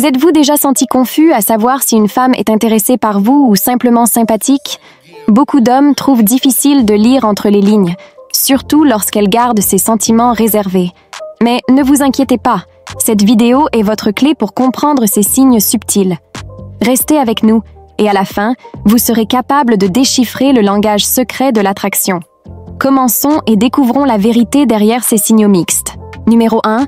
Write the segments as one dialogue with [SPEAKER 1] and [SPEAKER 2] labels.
[SPEAKER 1] Vous êtes-vous déjà senti confus à savoir si une femme est intéressée par vous ou simplement sympathique? Beaucoup d'hommes trouvent difficile de lire entre les lignes, surtout lorsqu'elles gardent ses sentiments réservés. Mais ne vous inquiétez pas, cette vidéo est votre clé pour comprendre ces signes subtils. Restez avec nous et à la fin, vous serez capable de déchiffrer le langage secret de l'attraction. Commençons et découvrons la vérité derrière ces signaux mixtes. Numéro 1.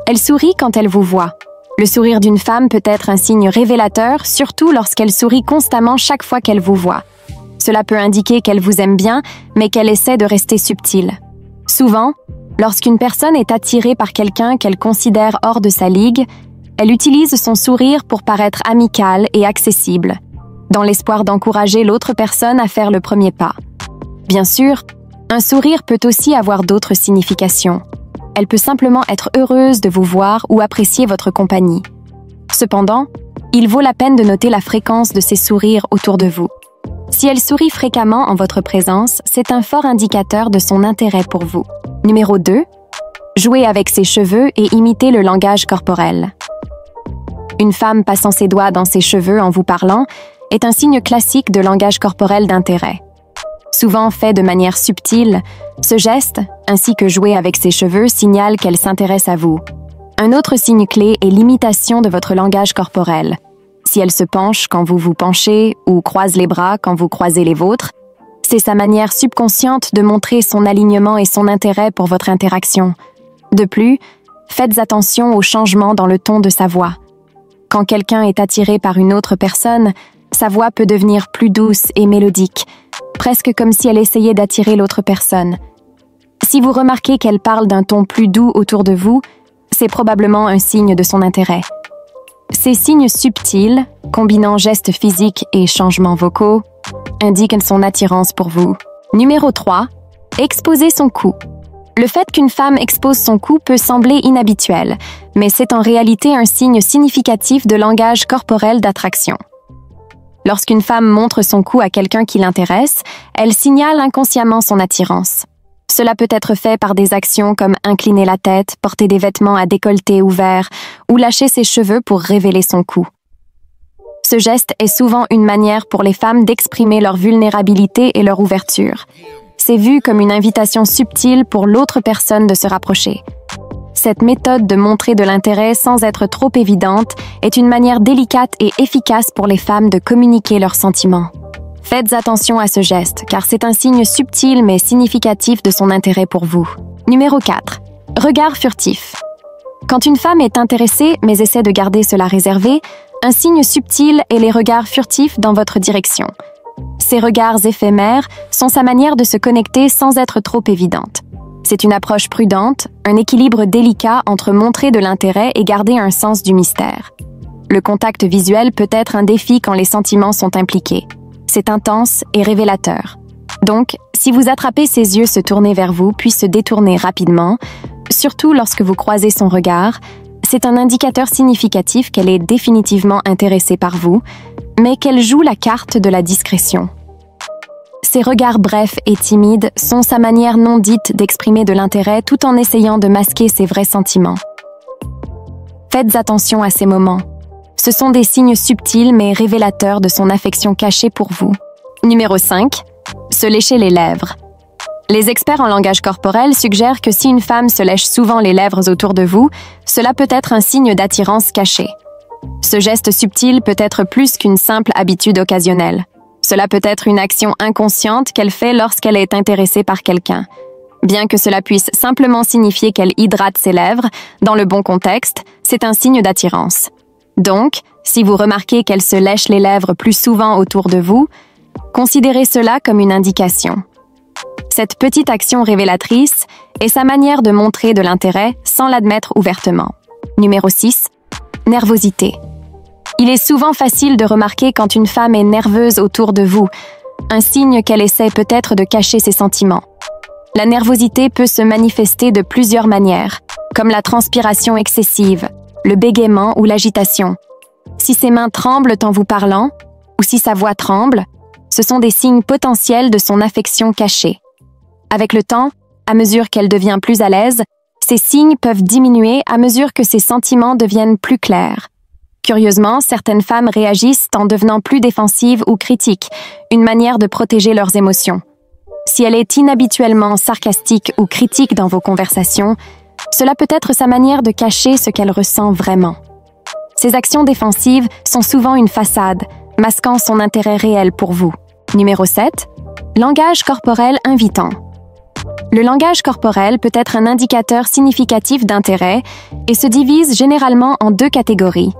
[SPEAKER 1] Elle sourit quand elle vous voit. Le sourire d'une femme peut être un signe révélateur, surtout lorsqu'elle sourit constamment chaque fois qu'elle vous voit. Cela peut indiquer qu'elle vous aime bien, mais qu'elle essaie de rester subtile. Souvent, lorsqu'une personne est attirée par quelqu'un qu'elle considère hors de sa ligue, elle utilise son sourire pour paraître amicale et accessible, dans l'espoir d'encourager l'autre personne à faire le premier pas. Bien sûr, un sourire peut aussi avoir d'autres significations. Elle peut simplement être heureuse de vous voir ou apprécier votre compagnie. Cependant, il vaut la peine de noter la fréquence de ces sourires autour de vous. Si elle sourit fréquemment en votre présence, c'est un fort indicateur de son intérêt pour vous. Numéro 2. Jouez avec ses cheveux et imitez le langage corporel. Une femme passant ses doigts dans ses cheveux en vous parlant est un signe classique de langage corporel d'intérêt. Souvent fait de manière subtile, ce geste, ainsi que jouer avec ses cheveux, signale qu'elle s'intéresse à vous. Un autre signe clé est l'imitation de votre langage corporel. Si elle se penche quand vous vous penchez ou croise les bras quand vous croisez les vôtres, c'est sa manière subconsciente de montrer son alignement et son intérêt pour votre interaction. De plus, faites attention aux changements dans le ton de sa voix. Quand quelqu'un est attiré par une autre personne, sa voix peut devenir plus douce et mélodique, presque comme si elle essayait d'attirer l'autre personne. Si vous remarquez qu'elle parle d'un ton plus doux autour de vous, c'est probablement un signe de son intérêt. Ces signes subtils, combinant gestes physiques et changements vocaux, indiquent son attirance pour vous. Numéro 3. Exposer son cou. Le fait qu'une femme expose son cou peut sembler inhabituel, mais c'est en réalité un signe significatif de langage corporel d'attraction. Lorsqu'une femme montre son cou à quelqu'un qui l'intéresse, elle signale inconsciemment son attirance. Cela peut être fait par des actions comme incliner la tête, porter des vêtements à décolleté ouvert ou lâcher ses cheveux pour révéler son cou. Ce geste est souvent une manière pour les femmes d'exprimer leur vulnérabilité et leur ouverture. C'est vu comme une invitation subtile pour l'autre personne de se rapprocher. Cette méthode de montrer de l'intérêt sans être trop évidente est une manière délicate et efficace pour les femmes de communiquer leurs sentiments. Faites attention à ce geste, car c'est un signe subtil mais significatif de son intérêt pour vous. Numéro 4. Regard furtif. Quand une femme est intéressée mais essaie de garder cela réservé, un signe subtil est les regards furtifs dans votre direction. Ces regards éphémères sont sa manière de se connecter sans être trop évidente. C'est une approche prudente, un équilibre délicat entre montrer de l'intérêt et garder un sens du mystère. Le contact visuel peut être un défi quand les sentiments sont impliqués. C'est intense et révélateur. Donc, si vous attrapez ses yeux se tourner vers vous puis se détourner rapidement, surtout lorsque vous croisez son regard, c'est un indicateur significatif qu'elle est définitivement intéressée par vous, mais qu'elle joue la carte de la discrétion. Ces regards brefs et timides sont sa manière non dite d'exprimer de l'intérêt tout en essayant de masquer ses vrais sentiments. Faites attention à ces moments. Ce sont des signes subtils mais révélateurs de son affection cachée pour vous. Numéro 5. Se lécher les lèvres. Les experts en langage corporel suggèrent que si une femme se lèche souvent les lèvres autour de vous, cela peut être un signe d'attirance cachée. Ce geste subtil peut être plus qu'une simple habitude occasionnelle. Cela peut être une action inconsciente qu'elle fait lorsqu'elle est intéressée par quelqu'un. Bien que cela puisse simplement signifier qu'elle hydrate ses lèvres, dans le bon contexte, c'est un signe d'attirance. Donc, si vous remarquez qu'elle se lèche les lèvres plus souvent autour de vous, considérez cela comme une indication. Cette petite action révélatrice est sa manière de montrer de l'intérêt sans l'admettre ouvertement. Numéro 6. Nervosité. Il est souvent facile de remarquer quand une femme est nerveuse autour de vous, un signe qu'elle essaie peut-être de cacher ses sentiments. La nervosité peut se manifester de plusieurs manières, comme la transpiration excessive, le bégaiement ou l'agitation. Si ses mains tremblent en vous parlant, ou si sa voix tremble, ce sont des signes potentiels de son affection cachée. Avec le temps, à mesure qu'elle devient plus à l'aise, ces signes peuvent diminuer à mesure que ses sentiments deviennent plus clairs. Curieusement, certaines femmes réagissent en devenant plus défensives ou critiques, une manière de protéger leurs émotions. Si elle est inhabituellement sarcastique ou critique dans vos conversations, cela peut être sa manière de cacher ce qu'elle ressent vraiment. Ces actions défensives sont souvent une façade, masquant son intérêt réel pour vous. Numéro 7. Langage corporel invitant. Le langage corporel peut être un indicateur significatif d'intérêt et se divise généralement en deux catégories,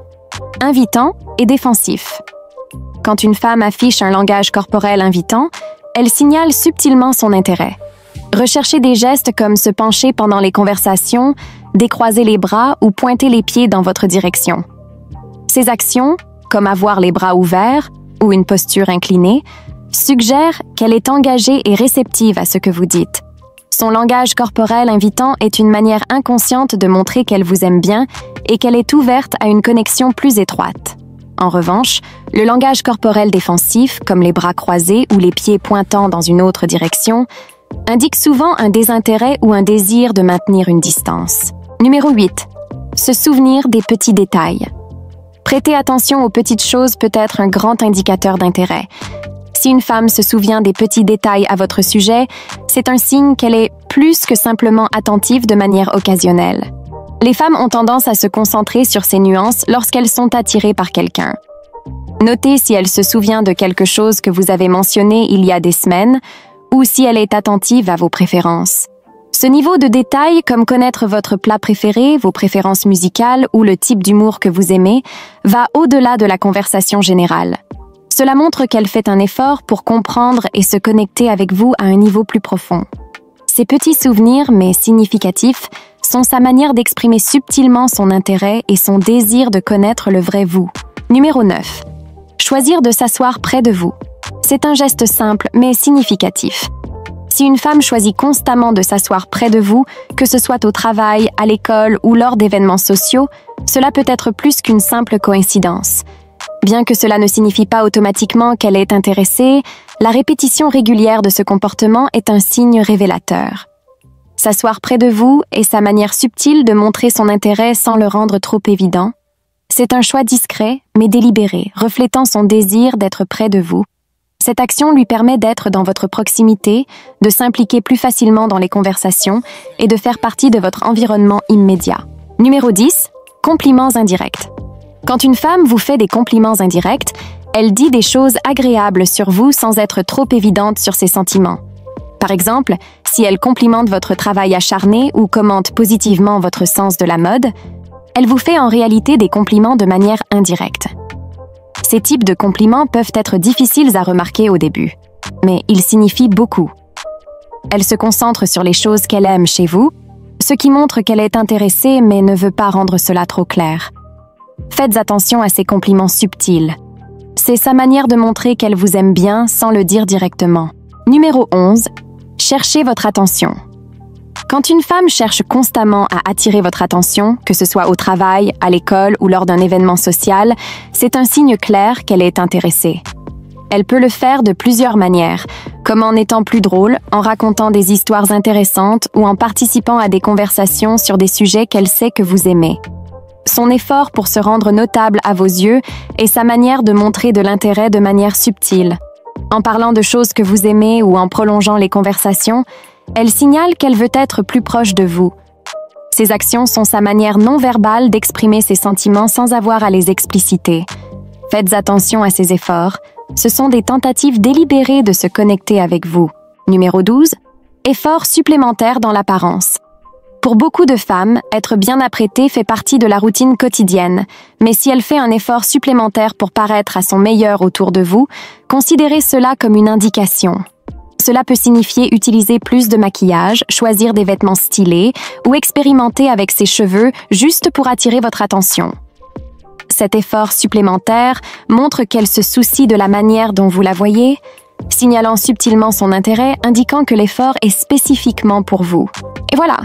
[SPEAKER 1] invitant et défensif. Quand une femme affiche un langage corporel invitant, elle signale subtilement son intérêt. Recherchez des gestes comme se pencher pendant les conversations, décroiser les bras ou pointer les pieds dans votre direction. Ces actions, comme avoir les bras ouverts ou une posture inclinée, suggèrent qu'elle est engagée et réceptive à ce que vous dites. Son langage corporel invitant est une manière inconsciente de montrer qu'elle vous aime bien et qu'elle est ouverte à une connexion plus étroite. En revanche, le langage corporel défensif, comme les bras croisés ou les pieds pointant dans une autre direction, indique souvent un désintérêt ou un désir de maintenir une distance. Numéro 8. Se souvenir des petits détails. Prêter attention aux petites choses peut être un grand indicateur d'intérêt. Si une femme se souvient des petits détails à votre sujet, c'est un signe qu'elle est plus que simplement attentive de manière occasionnelle. Les femmes ont tendance à se concentrer sur ces nuances lorsqu'elles sont attirées par quelqu'un. Notez si elle se souvient de quelque chose que vous avez mentionné il y a des semaines ou si elle est attentive à vos préférences. Ce niveau de détail, comme connaître votre plat préféré, vos préférences musicales ou le type d'humour que vous aimez, va au-delà de la conversation générale. Cela montre qu'elle fait un effort pour comprendre et se connecter avec vous à un niveau plus profond. Ces petits souvenirs, mais significatifs, sont sa manière d'exprimer subtilement son intérêt et son désir de connaître le vrai vous. Numéro 9. Choisir de s'asseoir près de vous. C'est un geste simple, mais significatif. Si une femme choisit constamment de s'asseoir près de vous, que ce soit au travail, à l'école ou lors d'événements sociaux, cela peut être plus qu'une simple coïncidence. Bien que cela ne signifie pas automatiquement qu'elle est intéressée, la répétition régulière de ce comportement est un signe révélateur. S'asseoir près de vous est sa manière subtile de montrer son intérêt sans le rendre trop évident. C'est un choix discret, mais délibéré, reflétant son désir d'être près de vous. Cette action lui permet d'être dans votre proximité, de s'impliquer plus facilement dans les conversations et de faire partie de votre environnement immédiat. Numéro 10. Compliments indirects. Quand une femme vous fait des compliments indirects, elle dit des choses agréables sur vous sans être trop évidente sur ses sentiments. Par exemple, si elle complimente votre travail acharné ou commente positivement votre sens de la mode, elle vous fait en réalité des compliments de manière indirecte. Ces types de compliments peuvent être difficiles à remarquer au début, mais ils signifient beaucoup. Elle se concentre sur les choses qu'elle aime chez vous, ce qui montre qu'elle est intéressée mais ne veut pas rendre cela trop clair. Faites attention à ces compliments subtils. C'est sa manière de montrer qu'elle vous aime bien sans le dire directement. Numéro 11. Cherchez votre attention. Quand une femme cherche constamment à attirer votre attention, que ce soit au travail, à l'école ou lors d'un événement social, c'est un signe clair qu'elle est intéressée. Elle peut le faire de plusieurs manières, comme en étant plus drôle, en racontant des histoires intéressantes ou en participant à des conversations sur des sujets qu'elle sait que vous aimez. Son effort pour se rendre notable à vos yeux est sa manière de montrer de l'intérêt de manière subtile. En parlant de choses que vous aimez ou en prolongeant les conversations, elle signale qu'elle veut être plus proche de vous. Ces actions sont sa manière non verbale d'exprimer ses sentiments sans avoir à les expliciter. Faites attention à ces efforts. Ce sont des tentatives délibérées de se connecter avec vous. Numéro 12. Efforts supplémentaires dans l'apparence. Pour beaucoup de femmes, être bien apprêtée fait partie de la routine quotidienne, mais si elle fait un effort supplémentaire pour paraître à son meilleur autour de vous, considérez cela comme une indication. Cela peut signifier utiliser plus de maquillage, choisir des vêtements stylés ou expérimenter avec ses cheveux juste pour attirer votre attention. Cet effort supplémentaire montre qu'elle se soucie de la manière dont vous la voyez, signalant subtilement son intérêt, indiquant que l'effort est spécifiquement pour vous. Et voilà,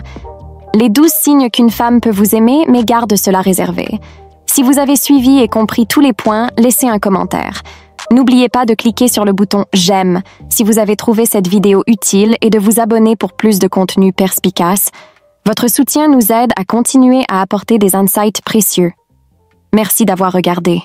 [SPEAKER 1] les 12 signes qu'une femme peut vous aimer, mais garde cela réservé. Si vous avez suivi et compris tous les points, laissez un commentaire. N'oubliez pas de cliquer sur le bouton « J'aime » si vous avez trouvé cette vidéo utile et de vous abonner pour plus de contenu perspicace. Votre soutien nous aide à continuer à apporter des insights précieux. Merci d'avoir regardé.